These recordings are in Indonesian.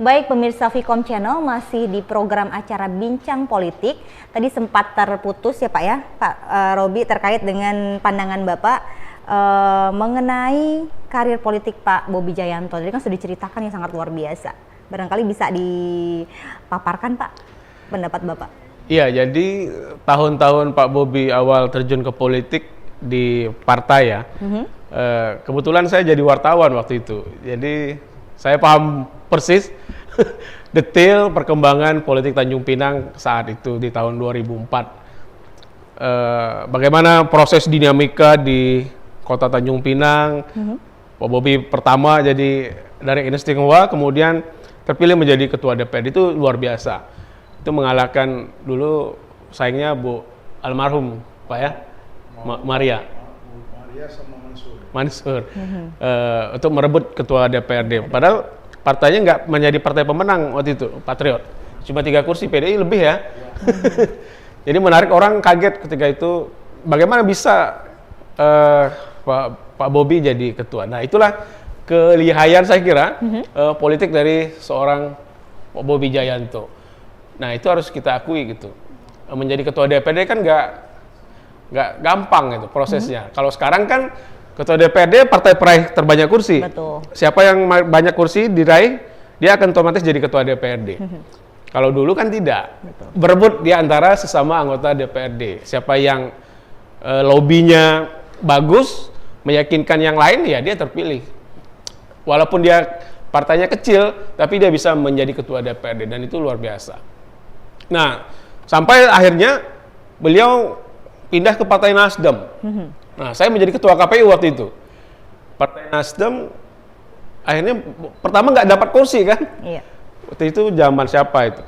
Baik pemirsa Vkom Channel, masih di program acara Bincang Politik. Tadi sempat terputus ya Pak ya, Pak Robi, terkait dengan pandangan Bapak mengenai karir politik Pak Bobi Jayanto. Jadi kan sudah diceritakan yang sangat luar biasa. Barangkali bisa dipaparkan Pak pendapat Bapak. Iya, jadi tahun-tahun Pak Bobi awal terjun ke politik di partai ya. Kebetulan saya jadi wartawan waktu itu. Jadi saya paham persis detail perkembangan politik Tanjung Pinang saat itu di tahun 2004. Bagaimana proses dinamika di kota Tanjung Pinang. Pak Bobi pertama jadi dari istimewa, kemudian terpilih menjadi ketua DPRD, itu luar biasa. Itu mengalahkan dulu saingnya Bu almarhum Pak ya, Maria sama Mansur untuk merebut ketua DPRD. Padahal partainya nggak menjadi partai pemenang waktu itu, Patriot. Cuma 3 kursi, PDI lebih ya. Jadi menarik, orang kaget ketika itu bagaimana bisa Pak Bobi jadi ketua. Nah itulah kelihayan saya kira politik dari seorang Pak Bobi Jayanto. Nah itu harus kita akui gitu. Menjadi ketua DPRD kan nggak gampang gitu prosesnya. Kalau sekarang kan ketua DPRD partai peraih terbanyak kursi. Betul. Siapa yang banyak kursi diraih, dia akan otomatis jadi ketua DPRD. Kalau dulu kan tidak. Betul. Berebut di antara sesama anggota DPRD. Siapa yang lobbynya bagus, meyakinkan yang lain, ya dia terpilih. Walaupun dia partainya kecil, tapi dia bisa menjadi ketua DPRD, dan itu luar biasa. Nah, sampai akhirnya beliau pindah ke Partai Nasdem. Nah, saya menjadi ketua KPU waktu itu. Partai Nasdem akhirnya pertama nggak dapat kursi kan? Iya. Waktu itu zaman siapa itu?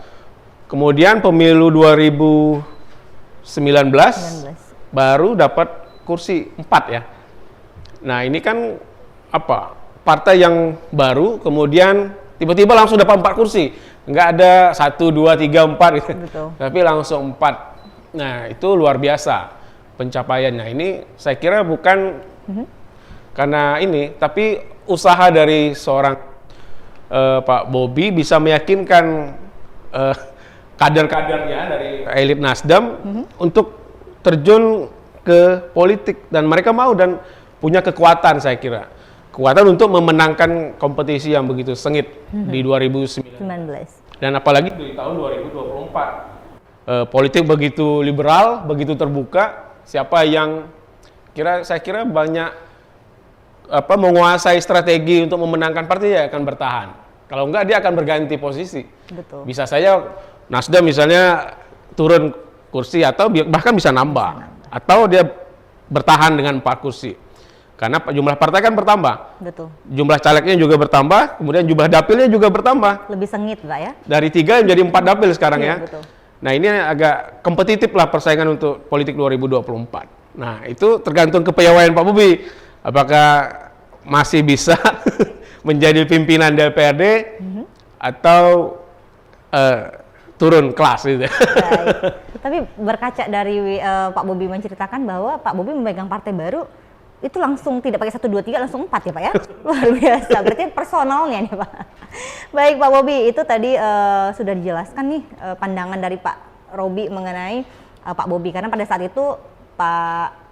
Kemudian pemilu 2019 baru dapat kursi 4 ya. Nah, ini kan apa? Partai yang baru, kemudian tiba-tiba langsung dapat 4 kursi. Nggak ada 1, 2, 3, 4 gitu. Betul. Tapi langsung 4. Nah, itu luar biasa pencapaiannya. Ini saya kira bukan karena ini, tapi usaha dari seorang Pak Bobi bisa meyakinkan kader-kadernya dari elit Nasdem untuk terjun ke politik, dan mereka mau dan punya kekuatan, saya kira. Kekuatan untuk memenangkan kompetisi yang begitu sengit di 2019. Dan apalagi di tahun 2024. Politik begitu liberal, begitu terbuka, siapa yang saya kira banyak menguasai strategi untuk memenangkan partai, dia akan bertahan. Kalau enggak, dia akan berganti posisi. Betul. Bisa saja Nasdem misalnya turun kursi, atau bahkan bisa nambah. Atau dia bertahan dengan 4 kursi. Karena jumlah partai kan bertambah. Betul. Jumlah calegnya juga bertambah, kemudian jumlah dapilnya juga bertambah. Lebih sengit Pak ya? Dari 3 menjadi 4 dapil sekarang ya. Betul. Nah, ini agak kompetitif lah persaingan untuk politik 2024. Nah, itu tergantung kepiawaian Pak Bobi. Apakah masih bisa menjadi pimpinan DPRD atau turun kelas gitu. Tapi berkaca dari Pak Bobi menceritakan bahwa Pak Bobi memegang partai baru, itu langsung tidak pakai 1, 2, 3, langsung 4 ya Pak ya? Luar biasa, berarti personalnya nih Pak. Baik Pak Bobi, itu tadi sudah dijelaskan nih pandangan dari Pak Robi mengenai Pak Bobi. Karena pada saat itu Pak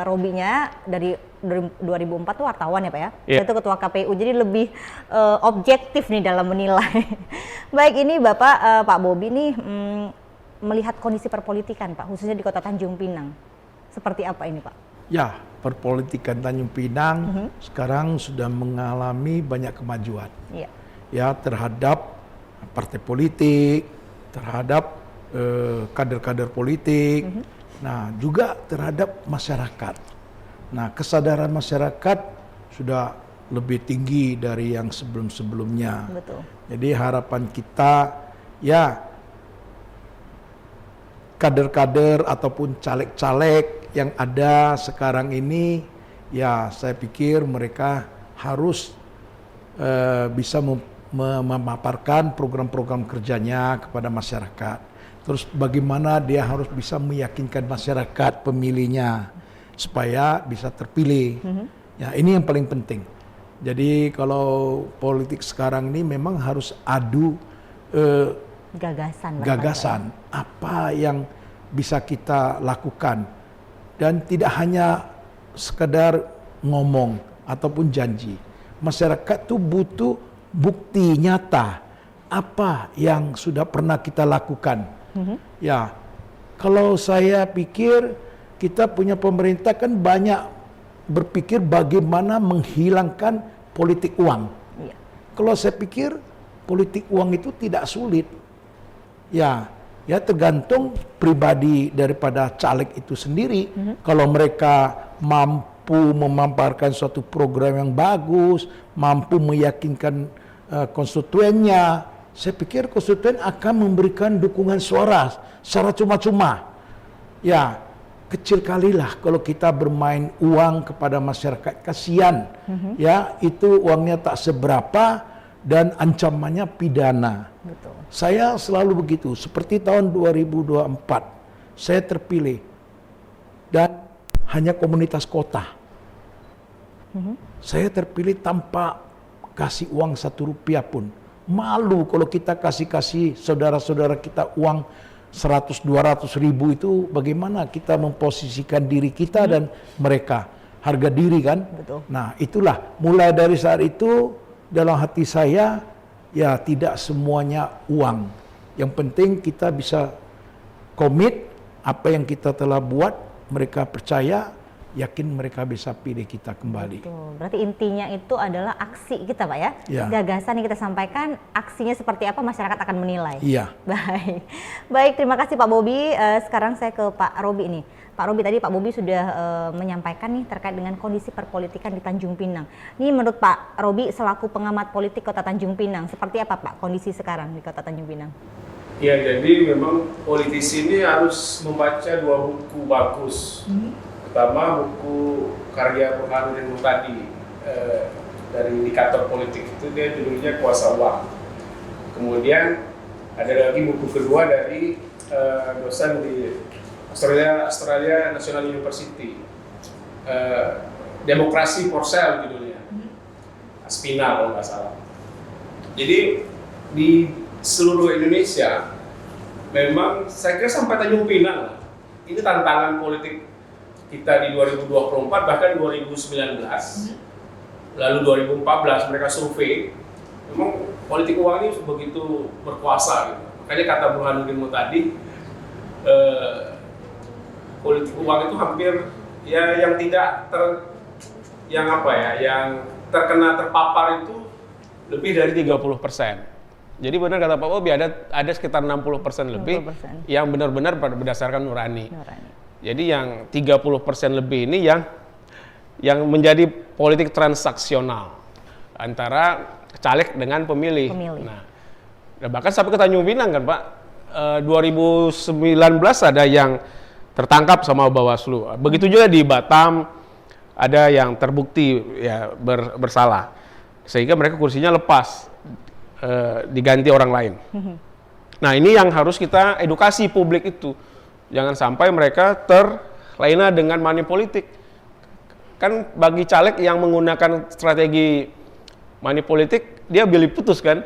Robinya dari 2004 tuh wartawan ya Pak ya? Yeah. Itu ketua KPU, jadi lebih objektif nih dalam menilai. Baik, ini Bapak Pak Bobi nih melihat kondisi perpolitikan Pak, khususnya di kota Tanjung Pinang. Seperti apa ini Pak? Ya, perpolitikan Tanjung Pinang sekarang sudah mengalami banyak kemajuan. Iya. Ya, terhadap partai politik, terhadap kader-kader politik, nah juga terhadap masyarakat. Nah, kesadaran masyarakat sudah lebih tinggi dari yang sebelum-sebelumnya. Betul. Jadi harapan kita ya kader-kader ataupun caleg-caleg yang ada sekarang ini, ya saya pikir mereka harus bisa memaparkan program-program kerjanya kepada masyarakat. Terus bagaimana dia harus bisa meyakinkan masyarakat pemilihnya supaya bisa terpilih. Ya, ini yang paling penting. Jadi kalau politik sekarang ini memang harus adu Gagasan. bahkan, gagasan, apa yang bisa kita lakukan, dan tidak hanya sekedar ngomong ataupun janji. Masyarakat tuh butuh bukti nyata apa yang sudah pernah kita lakukan. Ya, kalau saya pikir kita punya pemerintah kan banyak berpikir bagaimana menghilangkan politik uang. Iya. Kalau saya pikir politik uang itu tidak sulit. Ya tergantung pribadi daripada caleg itu sendiri. Kalau mereka mampu memamparkan suatu program yang bagus, mampu meyakinkan konstituennya, saya pikir konstituen akan memberikan dukungan suara secara cuma-cuma. Ya, kecil kalilah kalau kita bermain uang kepada masyarakat, kasihan. Ya, itu uangnya tak seberapa dan ancamannya pidana. Betul. Saya selalu begitu. Seperti tahun 2024, saya terpilih dan hanya komunitas kota. Saya terpilih tanpa kasih uang 1 rupiah pun. Malu kalau kita kasih saudara-saudara kita uang 100-200 ribu, itu bagaimana kita memposisikan diri kita dan mereka, harga diri kan. Betul. Nah itulah, mulai dari saat itu dalam hati saya, ya tidak semuanya uang, yang penting kita bisa komit apa yang kita telah buat, mereka percaya, yakin mereka bisa pilih kita kembali. Betul. Berarti intinya itu adalah aksi kita, Pak ya? Ya. Gagasan yang kita sampaikan, aksinya seperti apa masyarakat akan menilai. Iya. Baik, terima kasih Pak Bobi. Sekarang saya ke Pak Robi nih. Pak Robi, tadi Pak Bobi sudah menyampaikan nih terkait dengan kondisi perpolitikan di Tanjung Pinang. Ini menurut Pak Robi selaku pengamat politik Kota Tanjung Pinang, seperti apa Pak kondisi sekarang di Kota Tanjung Pinang? Ya, jadi memang politisi ini harus membaca 2 buku bagus. Pertama, buku karya Burhanuddin Muhtadi dari Indikator Politik, itu dia judulnya Kuasa Uang. Kemudian ada lagi buku kedua dari dosen di Australia National University, Demokrasi for Sale judulnya, Aspina kalau nggak salah. Jadi di seluruh Indonesia memang saya kira sampai Tanjung Pinang ini tantangan politik kita di 2024 bahkan 2019 lalu 2014 mereka survei, memang politik uang ini begitu berkuasa gitu. Makanya kata Burhanuddin Muhtadi, politik uang itu hampir ya yang terkena terpapar itu lebih dari 30%. Jadi benar kata Pak Bobi, ada sekitar 60% lebih 60%. yang benar-benar berdasarkan nurani. Jadi yang 30% lebih ini yang menjadi politik transaksional antara caleg dengan pemilih. Nah, bahkan sampai ke Tanjung Pinang kan Pak, 2019 ada yang tertangkap sama Bawaslu. Begitu juga di Batam ada yang terbukti ya bersalah, sehingga mereka kursinya lepas, diganti orang lain. Nah ini yang harus kita edukasi publik itu. Jangan sampai mereka terlena dengan money politik. Kan bagi caleg yang menggunakan strategi money politik, dia pilih putus kan.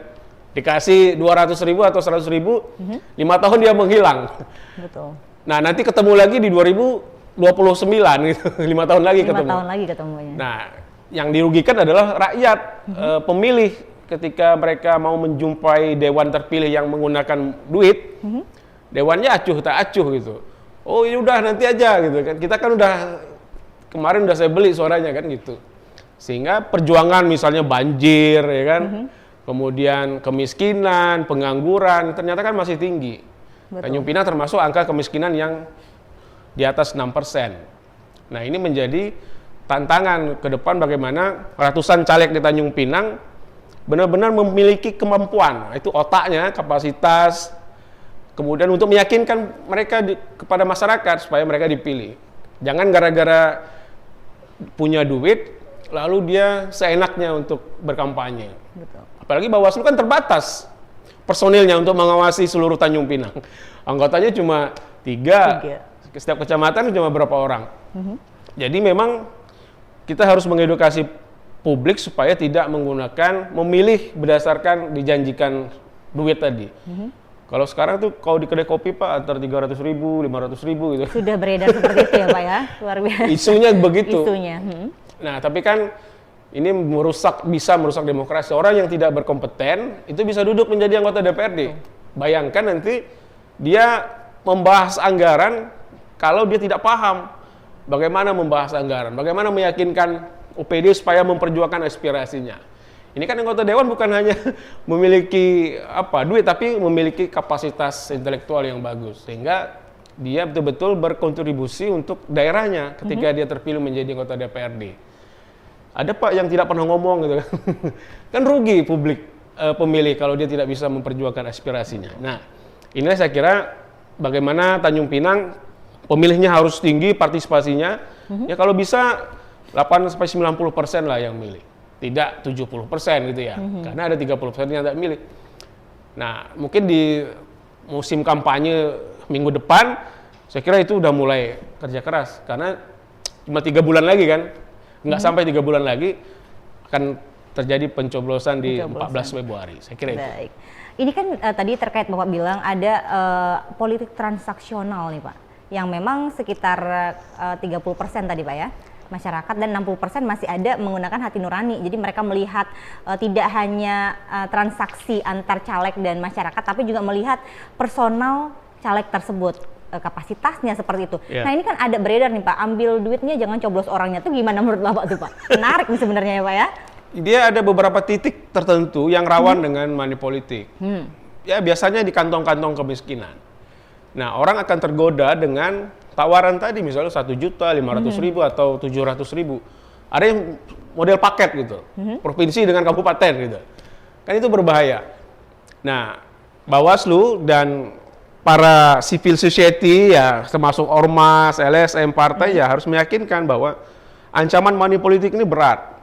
Dikasih 200.000 atau 100.000, 5 tahun dia menghilang. Betul. Nah nanti ketemu lagi di 2029 gitu, 5 tahun lagi 5 ketemu. 5 tahun lagi ketemunya. Nah yang dirugikan adalah rakyat, pemilih ketika mereka mau menjumpai dewan terpilih yang menggunakan duit. Dewannya acuh tak acuh gitu. Oh ini udah nanti aja gitu kan. Kita kan kemarin udah saya beli suaranya kan gitu. Sehingga perjuangan misalnya banjir ya kan. Kemudian kemiskinan, pengangguran ternyata kan masih tinggi. Tanjung Pinang termasuk angka kemiskinan yang di atas 6%. Nah, ini menjadi tantangan ke depan bagaimana ratusan caleg di Tanjung Pinang benar-benar memiliki kemampuan, itu otaknya, kapasitas, kemudian untuk meyakinkan mereka kepada masyarakat supaya mereka dipilih. Jangan gara-gara punya duit lalu dia seenaknya untuk berkampanye. Betul. Apalagi Bawaslu kan terbatas personilnya untuk mengawasi seluruh Tanjung Pinang. Anggotanya cuma 3. Setiap kecamatan cuma berapa orang. Jadi memang kita harus mengedukasi publik supaya tidak memilih berdasarkan dijanjikan duit tadi. Kalau sekarang tuh kalau di kedai kopi Pak antara 300.000, 500.000 gitu. Sudah beredar seperti itu ya Pak ya, luar biasa. Isunya begitu. Isunya. Nah tapi kan ini bisa merusak demokrasi. Orang yang tidak berkompeten itu bisa duduk menjadi anggota DPRD. Bayangkan nanti dia membahas anggaran kalau dia tidak paham bagaimana membahas anggaran, bagaimana meyakinkan OPD supaya memperjuangkan aspirasinya. Ini kan anggota dewan bukan hanya memiliki duit, tapi memiliki kapasitas intelektual yang bagus, sehingga dia betul-betul berkontribusi untuk daerahnya ketika dia terpilih menjadi anggota DPRD. Ada Pak yang tidak pernah ngomong gitu kan, kan rugi publik pemilih kalau dia tidak bisa memperjuangkan aspirasinya. Nah, inilah saya kira bagaimana Tanjung Pinang pemilihnya harus tinggi partisipasinya, ya kalau bisa 8-90% lah yang milih. Tidak 70% gitu ya, karena ada 30% yang tidak milih. Nah, mungkin di musim kampanye minggu depan, saya kira itu udah mulai kerja keras, karena cuma 3 bulan lagi kan, nggak sampai 3 bulan lagi akan terjadi pencoblosan di 14 Februari, saya kira itu. Baik. Ini kan tadi terkait Bapak bilang ada politik transaksional nih Pak, yang memang sekitar 30% tadi Pak ya, masyarakat, dan 60% masih ada menggunakan hati nurani. Jadi mereka melihat tidak hanya transaksi antar caleg dan masyarakat, tapi juga melihat personal caleg tersebut, kapasitasnya seperti itu. Nah ini kan ada beredar nih Pak, ambil duitnya jangan coblos orangnya, tuh gimana menurut Bapak tuh Pak? Menarik nih sebenarnya ya Pak ya? Dia ada beberapa titik tertentu yang rawan dengan money politik. Ya biasanya di kantong-kantong kemiskinan. Nah orang akan tergoda dengan tawaran tadi, misalnya 1.500.000 atau 700.000. Ada yang model paket gitu, provinsi dengan kabupaten gitu. Kan itu berbahaya. Nah, Bawaslu dan para civil society ya, termasuk ormas, LSM, partai ya harus meyakinkan bahwa ancaman money politik ini berat,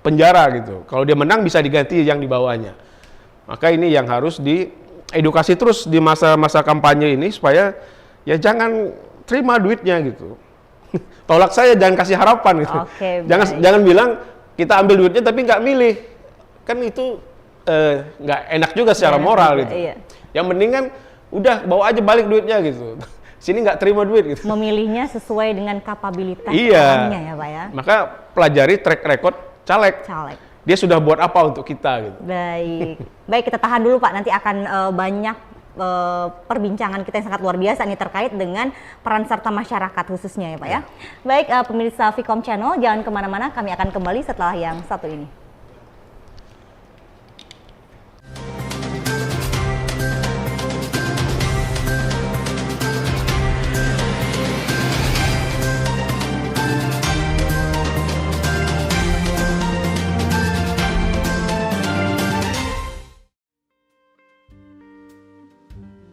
penjara gitu. Kalau dia menang bisa diganti yang di bawahnya. Maka ini yang harus diedukasi terus di masa-masa kampanye ini supaya ya jangan terima duitnya gitu. Tolak saya, jangan kasih harapan gitu. Jangan bilang kita ambil duitnya tapi nggak milih. Kan itu nggak enak juga secara moral gitu. Iya. Yang penting kan udah bawa aja balik duitnya gitu. Sini nggak terima duit gitu. Memilihnya sesuai dengan kapabilitas orangnya ya Pak ya. Maka pelajari track record caleg. Dia sudah buat apa untuk kita gitu. Baik kita tahan dulu Pak, nanti akan banyak perbincangan kita yang sangat luar biasa nih terkait dengan peran serta masyarakat khususnya ya Pak ya. Baik pemirsa Vkom Channel, jangan kemana-mana, kami akan kembali setelah yang satu ini.